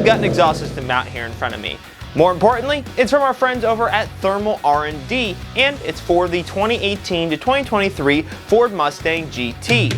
I've got an exhaust system out here in front of me. More importantly, it's from our friends over at Thermal R&D, and it's for the 2018 to 2023 Ford Mustang GT.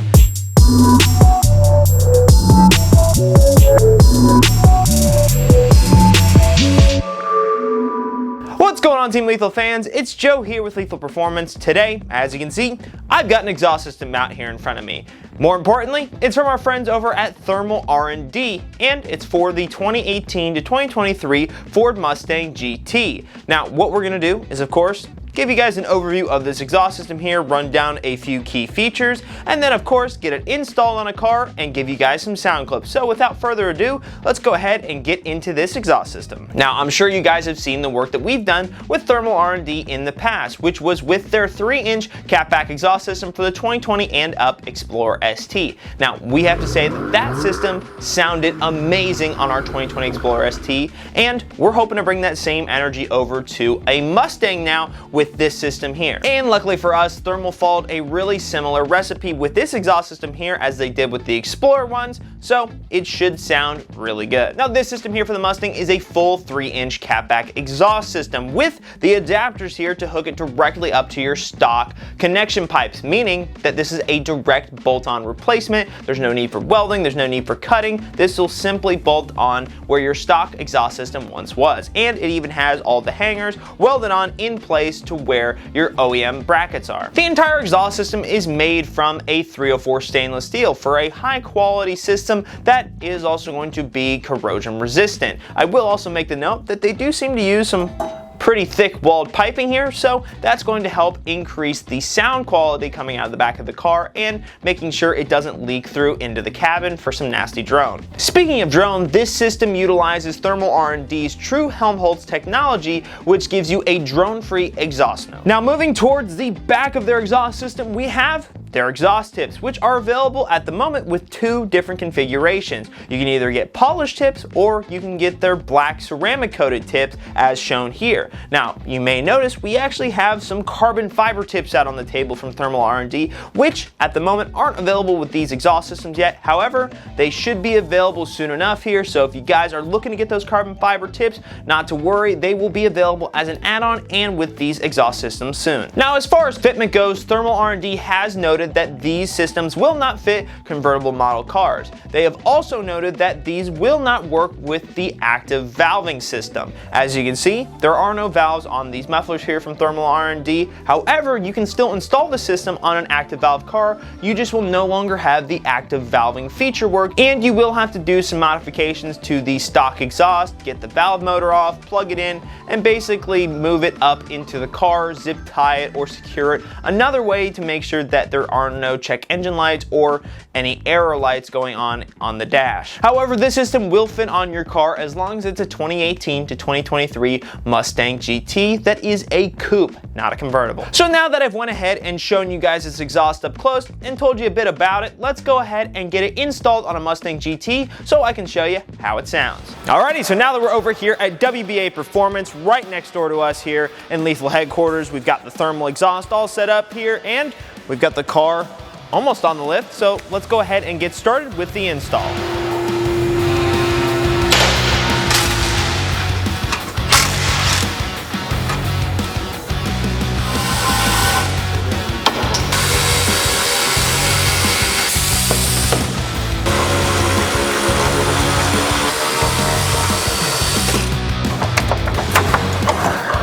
What's going on, Team Lethal fans? It's Joe here with Lethal Performance. Today, as you can see, I've got an exhaust system out here in front of me. More importantly, it's from our friends over at Thermal R&D, and it's for the 2018 to 2023 Ford Mustang GT. Now, what we're going to do is, of course, give you guys an overview of this exhaust system here, run down a few key features, and then of course get it installed on a car and give you guys some sound clips. So without further ado, let's go ahead and get into this exhaust system. Now, I'm sure you guys have seen the work that we've done with Thermal R&D in the past, which was with their 3-inch Catback exhaust system for the 2020 and up Explorer ST. Now, we have to say that that system sounded amazing on our 2020 Explorer ST, and we're hoping to bring that same energy over to a Mustang now with this system here. And luckily for us, Thermal followed a really similar recipe with this exhaust system here as they did with the Explorer ones, so it should sound really good. Now, this system here for the Mustang is a full 3-inch Catback exhaust system with the adapters here to hook it directly up to your stock connection pipes, meaning that this is a direct bolt-on replacement. There's no need for welding, there's no need for cutting. This will simply bolt on where your stock exhaust system once was. And it even has all the hangers welded on in place to where your OEM brackets are. The entire exhaust system is made from a 304 stainless steel for a high quality system that is also going to be corrosion resistant. I will also make the note that they do seem to use some pretty thick walled piping here, so that's going to help increase the sound quality coming out of the back of the car and making sure it doesn't leak through into the cabin for some nasty drone. Speaking of drone, this system utilizes Thermal R&D's True Helmholtz Technology, which gives you a drone-free exhaust note. Now, moving towards the back of their exhaust system, we have their exhaust tips, which are available at the moment with 2 different configurations. You can either get polished tips or you can get their black ceramic coated tips as shown here. Now, you may notice we actually have some carbon fiber tips out on the table from Thermal R&D, which at the moment aren't available with these exhaust systems yet. However, they should be available soon enough here, so if you guys are looking to get those carbon fiber tips, not to worry, they will be available as an add-on and with these exhaust systems soon. Now, as far as fitment goes, Thermal R&D has noted that these systems will not fit convertible model cars. They have also noted that these will not work with the active valving system. As you can see, there are no valves on these mufflers here from Thermal R&D. However, you can still install the system on an active valve car. You just will no longer have the active valving feature work, and you will have to do some modifications to the stock exhaust, get the valve motor off, plug it in, and basically move it up into the car, zip tie it, or secure it. Another way to make sure that there are no check engine lights or any error lights going on the dash. However, this system will fit on your car as long as it's a 2018 to 2023 Mustang GT that is a coupe, not a convertible. So now that I've went ahead and shown you guys this exhaust up close and told you a bit about it, let's go ahead and get it installed on a Mustang GT so I can show you how it sounds. Alrighty, so now that we're over here at WBA Performance, right next door to us here in Lethal headquarters, we've got the thermal exhaust all set up here, and we've got the car almost on the lift, so let's go ahead and get started with the install.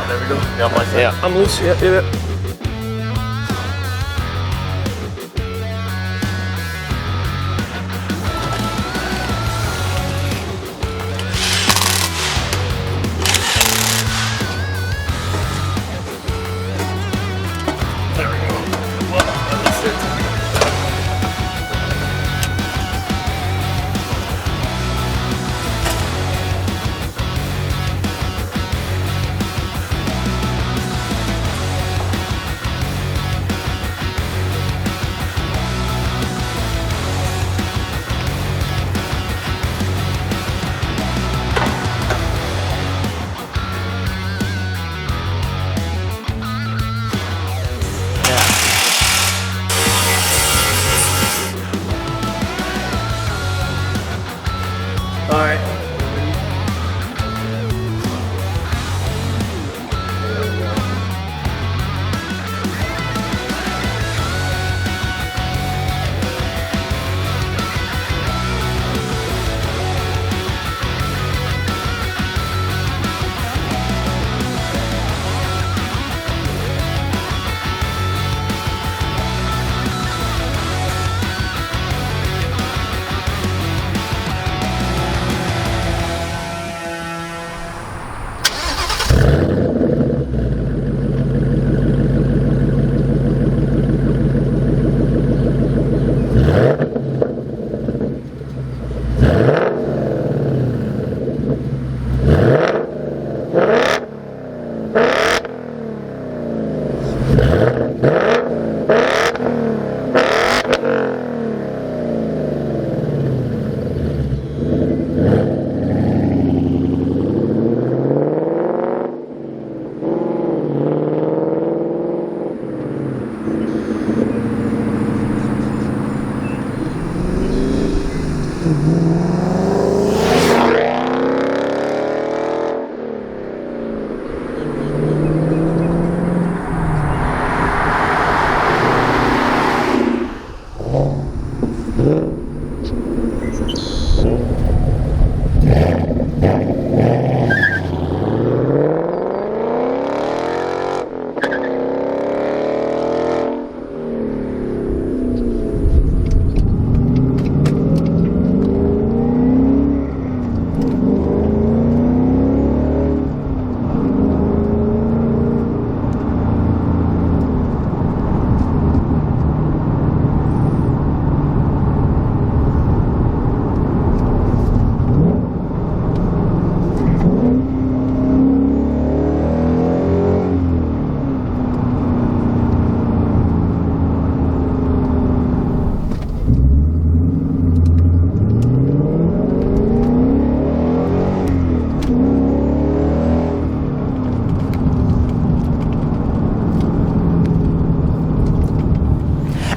There we go. Yeah, I'm loose. Yeah.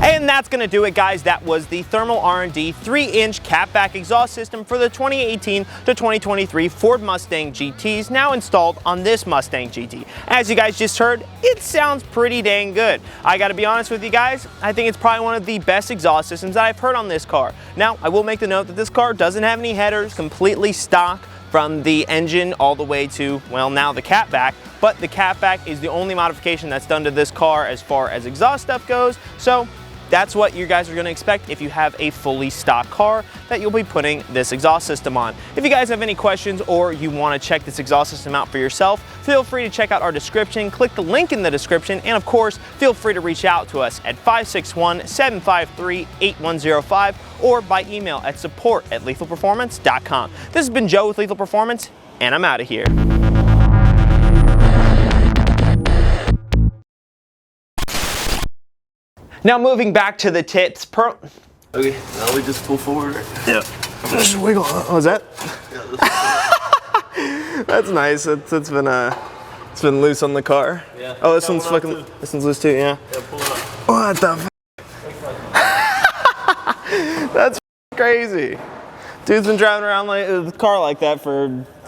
And that's going to do it, guys. That was the Thermal R&D 3-inch catback exhaust system for the 2018 to 2023 Ford Mustang GTs, now installed on this Mustang GT. As you guys just heard, it sounds pretty dang good. I got to be honest with you guys, I think it's probably one of the best exhaust systems that I've heard on this car. Now, I will make the note that this car doesn't have any headers, completely stock from the engine all the way to, well, now the catback. But the catback is the only modification that's done to this car as far as exhaust stuff goes. So that's what you guys are going to expect if you have a fully stock car that you'll be putting this exhaust system on. If you guys have any questions or you want to check this exhaust system out for yourself, feel free to check out our description, click the link in the description, and of course, feel free to reach out to us at 561-753-8105 or by email at support@lethalperformance.com. This has been Joe with Lethal Performance, and I'm out of here. Now moving back to the tips. Okay, now we just pull forward. Yeah. Just wiggle. Oh, is that? Yeah, that's nice. It's been loose on the car. Yeah. Oh, this one's fucking. This one's loose too. Yeah. Yeah, pull it up. What the? That's crazy. Dude's been driving around like a car like that for